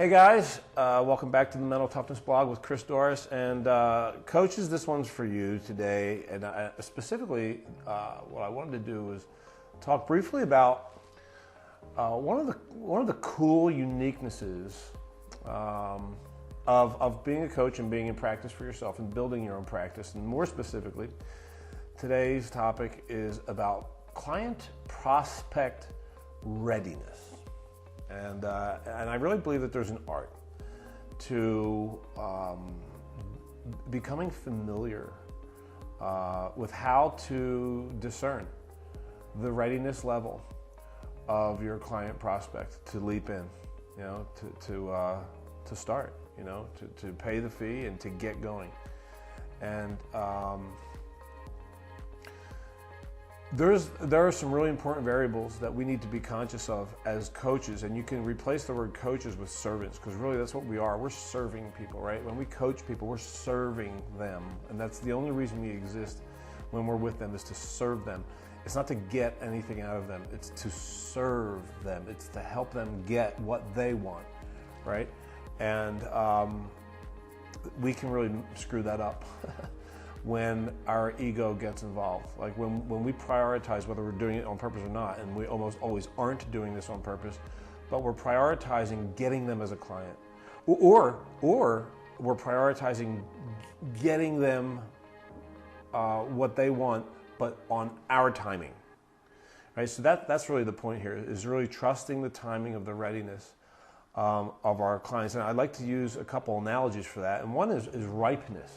Hey guys, welcome back to the Mental Toughness Blog with Chris Doris. And coaches, this one's for you today. And specifically, what I wanted to do was talk briefly about one of the cool uniquenesses of being a coach and being in practice for yourself and building your own practice. And more specifically, today's topic is about client prospect readiness. And I really believe that there's an art to becoming familiar with how to discern the readiness level of your client prospect to leap in, you know, to start, you know, to pay the fee and to get going. And there are some really important variables that we need to be conscious of as coaches, and you can replace the word coaches with servants, because really that's what we are. We're serving people, right? When we coach people, we're serving them, and that's the only reason we exist when we're with them, is to serve them. It's not to get anything out of them, it's to serve them. It's to help them get what they want, right? And we can really screw that up when our ego gets involved. Like when we prioritize, whether we're doing it on purpose or not, and we almost always aren't doing this on purpose, but we're prioritizing getting them as a client, or we're prioritizing getting them what they want, but on our timing, right? So that's really the point here, is really trusting the timing of the readiness of our clients. And I'd like to use a couple analogies for that, and one is ripeness.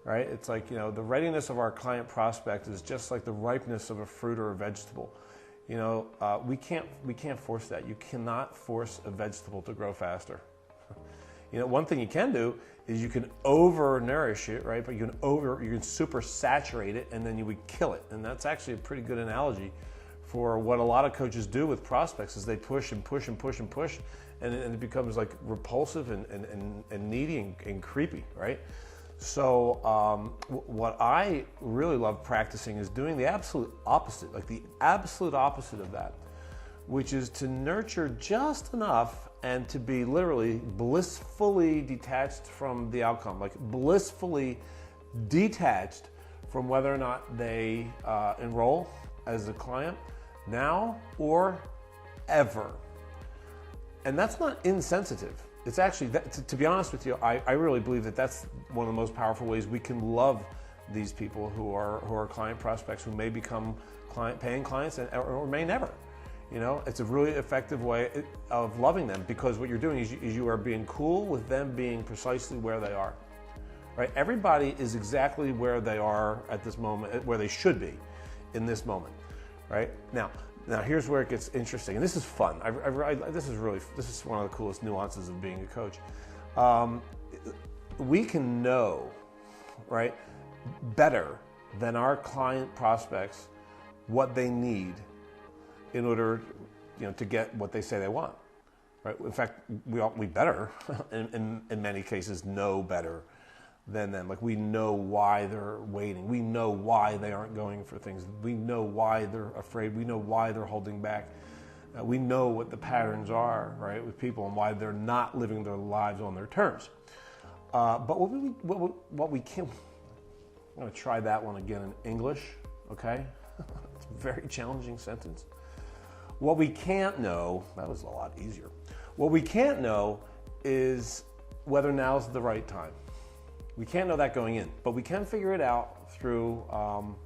Right? It's like, you know, the readiness of our client prospect is just like the ripeness of a fruit or a vegetable. You know, we can't force that. You cannot force a vegetable to grow faster. You know, one thing you can do is you can over-nourish it, right? But you can super saturate it, and then you would kill it. And that's actually a pretty good analogy for what a lot of coaches do with prospects, is they push and push and push and push, and it becomes like repulsive and needy and creepy, right? So what I really love practicing is doing the absolute opposite, like the absolute opposite of that, which is to nurture just enough and to be literally blissfully detached from the outcome, like blissfully detached from whether or not they enroll as a client now or ever. And that's not insensitive. It's actually, to be honest with you, I really believe that that's one of the most powerful ways we can love these people who are client prospects, who may become paying clients or may never. You know, it's a really effective way of loving them, because what you're doing is you are being cool with them being precisely where they are. Right? Everybody is exactly where they are at this moment, where they should be in this moment. Right? Now here's where it gets interesting, and this is fun. This is one of the coolest nuances of being a coach. We can know, right, better than our client prospects what they need in order, you know, to get what they say they want. Right? In fact, we better, in many cases, know better than them. Like, we know why they're waiting. We know why they aren't going for things. We know why they're afraid. We know why they're holding back. We know what the patterns are, right, with people, and why they're not living their lives on their terms. But what we can, I'm going to try that one again in English, okay? It's a very challenging sentence. What we can't know, that was a lot easier. What we can't know is whether now's the right time. We can't know that going in, but we can figure it out through, you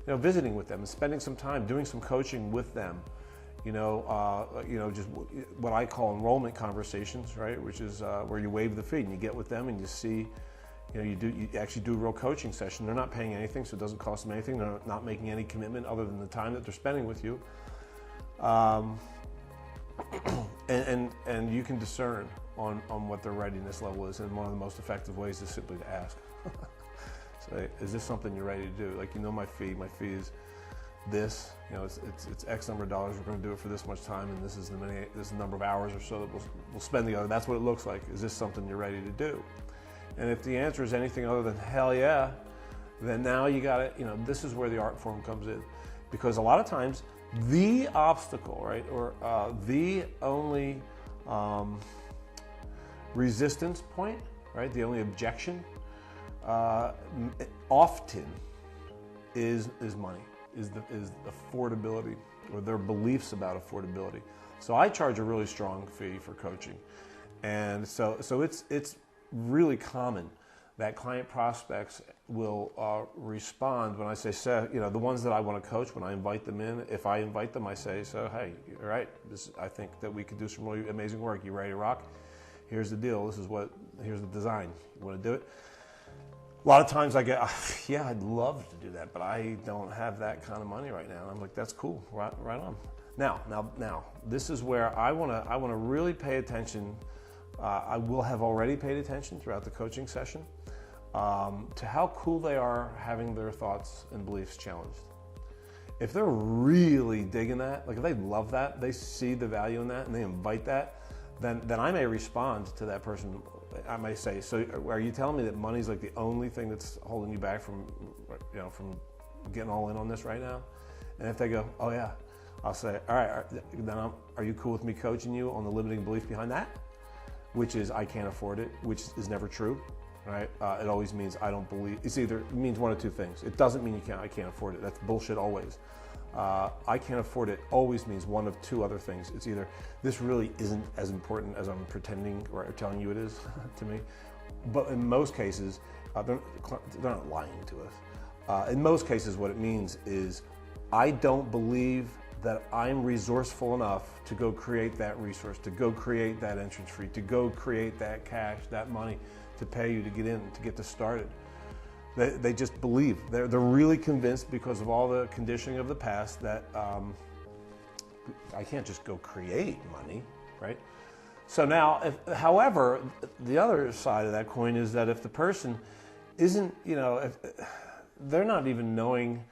know, visiting with them and spending some time doing some coaching with them. You know, just what I call enrollment conversations, right? Which is where you waive the fee and you get with them and you see, you know, you actually do a real coaching session. They're not paying anything, so it doesn't cost them anything. They're not making any commitment other than the time that they're spending with you. And you can discern on what their readiness level is, and one of the most effective ways is simply to ask. Say, is this something you're ready to do? Like, you know, my fee is this, you know, it's X number of dollars, we're going to do it for this much time, and this is the number of hours or so that we'll spend together. That's what it looks like. Is this something you're ready to do? And if the answer is anything other than hell yeah, then now you got to, you know, this is where the art form comes in. Because a lot of times the obstacle, right, or the only resistance point, right? The only objection often is money, is affordability, or their beliefs about affordability. So I charge a really strong fee for coaching, and so it's really common that client prospects will respond when I say, the ones that I want to coach, when I invite them in, if I invite them, I say, so hey, all right, I think that we could do some really amazing work. You ready to rock? Here's the deal. Here's the design. You want to do it? A lot of times I get, yeah, I'd love to do that, but I don't have that kind of money right now. And I'm like, that's cool, right on. Now, this is where I want to really pay attention. I will have already paid attention throughout the coaching session to how cool they are having their thoughts and beliefs challenged. If they're really digging that, like if they love that, they see the value in that, and they invite that, then I may respond to that person. I may say, so are you telling me that money's like the only thing that's holding you back from getting all in on this right now? And if they go, oh yeah, I'll say, all right, then are you cool with me coaching you on the limiting belief behind that? Which is, I can't afford it, which is never true, right? It always means I don't believe. It means one of two things. It doesn't mean I can't afford it. That's bullshit always. I can't afford it always means one of two other things. It's either this really isn't as important as I'm pretending or telling you it is to me. But in most cases, they're not lying to us. In most cases, what it means is I don't believe that I'm resourceful enough to go create that resource, to go create that entrance fee, to go create that cash, that money to pay you to get in, to get this started. They just believe. They're really convinced because of all the conditioning of the past that I can't just go create money, right? So now, however, the other side of that coin is that if the person isn't, if they're not even knowing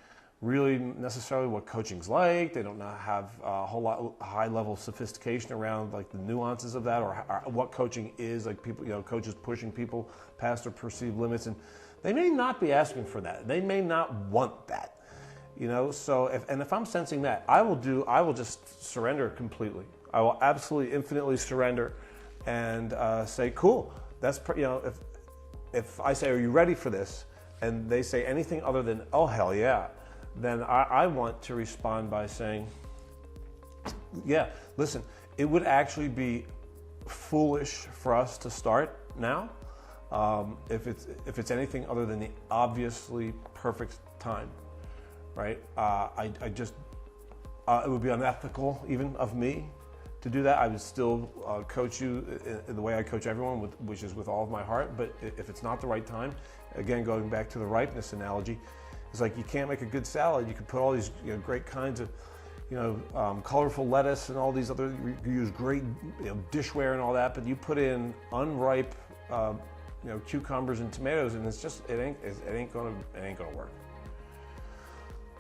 really necessarily what coaching's like, they don't have a whole lot high level of sophistication around like the nuances of that, or what coaching is, like people, coaches pushing people past their perceived limits, and they may not be asking for that. They may not want that, So if I'm sensing that, I will just surrender completely. I will absolutely infinitely surrender, and say, cool. That's if I say, are you ready for this? And they say anything other than, oh hell yeah, then I want to respond by saying, yeah, listen, it would actually be foolish for us to start now. If it's anything other than the obviously perfect time, right? It would be unethical even of me to do that. I would still coach you in the way I coach everyone, which is with all of my heart. But if it's not the right time, again, going back to the ripeness analogy, it's like you can't make a good salad. You can put all these great kinds of colorful lettuce and all these other, you use great dishware and all that, but you put in unripe cucumbers and tomatoes, and it ain't gonna work.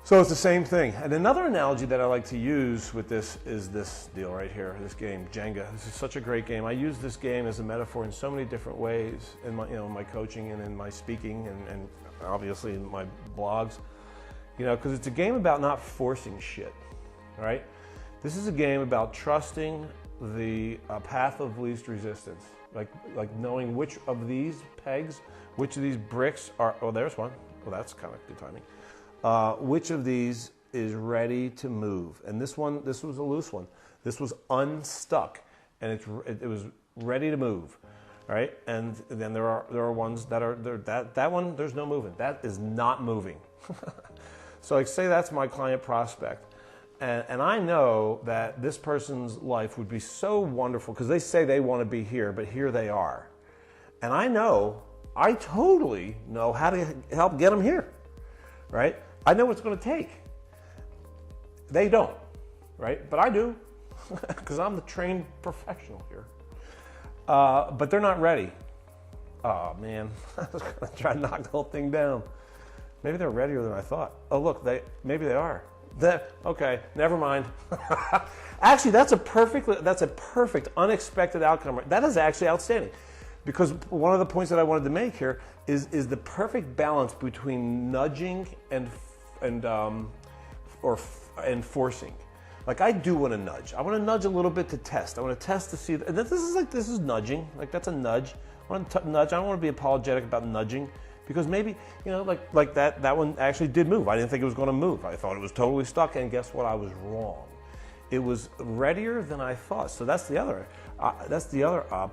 So it's the same thing. And another analogy that I like to use with this is this deal right here, this game, Jenga. This is such a great game. I use this game as a metaphor in so many different ways in my, my coaching and in my speaking and obviously in my blogs, because it's a game about not forcing shit, right? This is a game about trusting the path of least resistance, like knowing which of these pegs, which of these bricks are, oh, there's one. Well, that's kind of good timing. Which of these is ready to move? And this was a loose one. This was unstuck, and it was ready to move. Right, and then there are ones that are that one. There's no movement. That is not moving. So, like, say that's my client prospect, and I know that this person's life would be so wonderful because they say they want to be here, but here they are, and I totally know how to help get them here. Right, I know what it's going to take. They don't, right? But I do because I'm the trained professional here. But they're not ready. Oh man, I was going to try to knock the whole thing down. Maybe they're readier than I thought. Oh look, maybe they are. Okay, never mind. Actually, that's a perfect unexpected outcome. That is actually outstanding, because one of the points that I wanted to make here is the perfect balance between nudging and forcing. Like I do want to nudge. I want to nudge a little bit to test. I want to test to see. And this is nudging. Like that's a nudge. I want to nudge. I don't want to be apologetic about nudging because maybe like that one actually did move. I didn't think it was going to move. I thought it was totally stuck. And guess what? I was wrong. It was readier than I thought. So that's the other.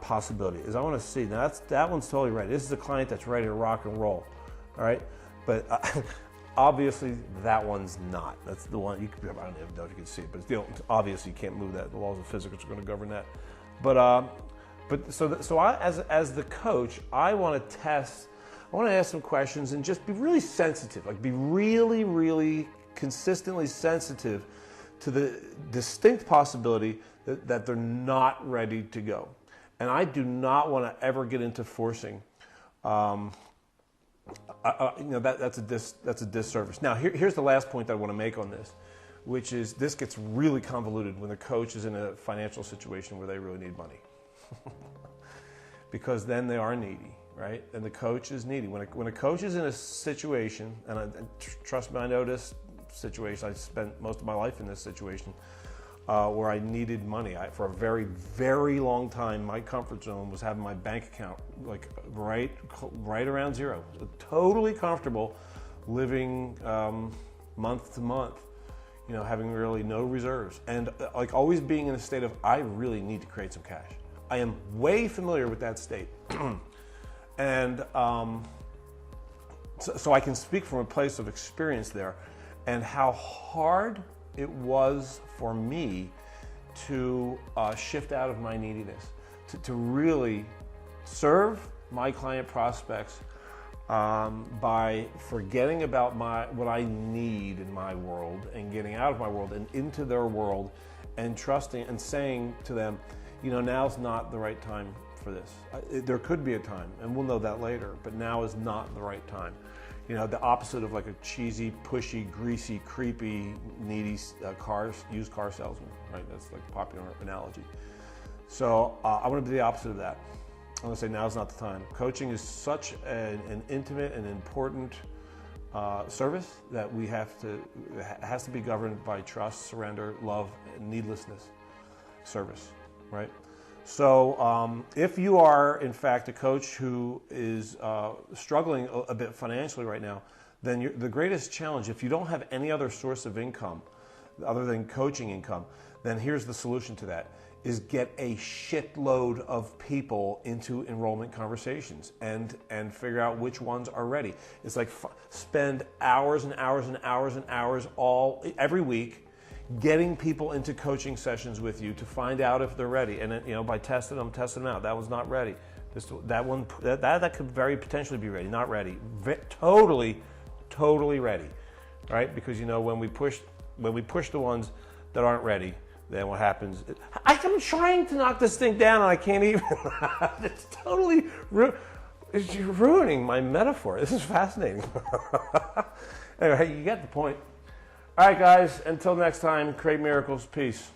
Possibility is I want to see. Now that one's totally ready. This is a client that's ready to rock and roll. All right, but. Obviously, that one's not. That's the one. I don't even know if you can see it, but obviously you can't move that. The laws of physics are going to govern that. So I, as the coach, I want to test. I want to ask some questions and just be really sensitive. Like be really, really consistently sensitive to the distinct possibility that they're not ready to go. And I do not want to ever get into forcing. That's a disservice. Now, here's the last point that I want to make on this, which is this gets really convoluted when the coach is in a financial situation where they really need money, because then they are needy, right? And the coach is needy. When a coach is in a situation, and trust me, I know this situation. I spent most of my life in this situation. Where I needed money. For a very, very long time, my comfort zone was having my bank account like right around zero. So totally comfortable living month to month, having really no reserves. And like always being in a state of, I really need to create some cash. I am way familiar with that state. And so I can speak from a place of experience there and how hard it was for me to shift out of my neediness, to really serve my client prospects by forgetting about what I need in my world and getting out of my world and into their world and trusting and saying to them, now's not the right time for this. There could be a time, and we'll know that later, but now is not the right time. The opposite of like a cheesy, pushy, greasy, creepy, needy used car salesman, right? That's like a popular analogy. So I want to be the opposite of that. I'm going to say now's not the time. Coaching is such an intimate and important service that it has to be governed by trust, surrender, love, and needlessness service, right? So if you are, in fact, a coach who is struggling a bit financially right now, then the greatest challenge, if you don't have any other source of income other than coaching income, then here's the solution to that, is get a shitload of people into enrollment conversations and figure out which ones are ready. It's like spend hours and hours and hours and hours every week getting people into coaching sessions with you to find out if they're ready. And then, by testing them out. That one's not ready. That could very potentially be ready, not ready. Totally ready, right? Because when we push the ones that aren't ready, then what happens? I'm trying to knock this thing down and I can't even. It's totally it's ruining my metaphor. This is fascinating. Anyway, you get the point. All right, guys, until next time, create miracles. Peace.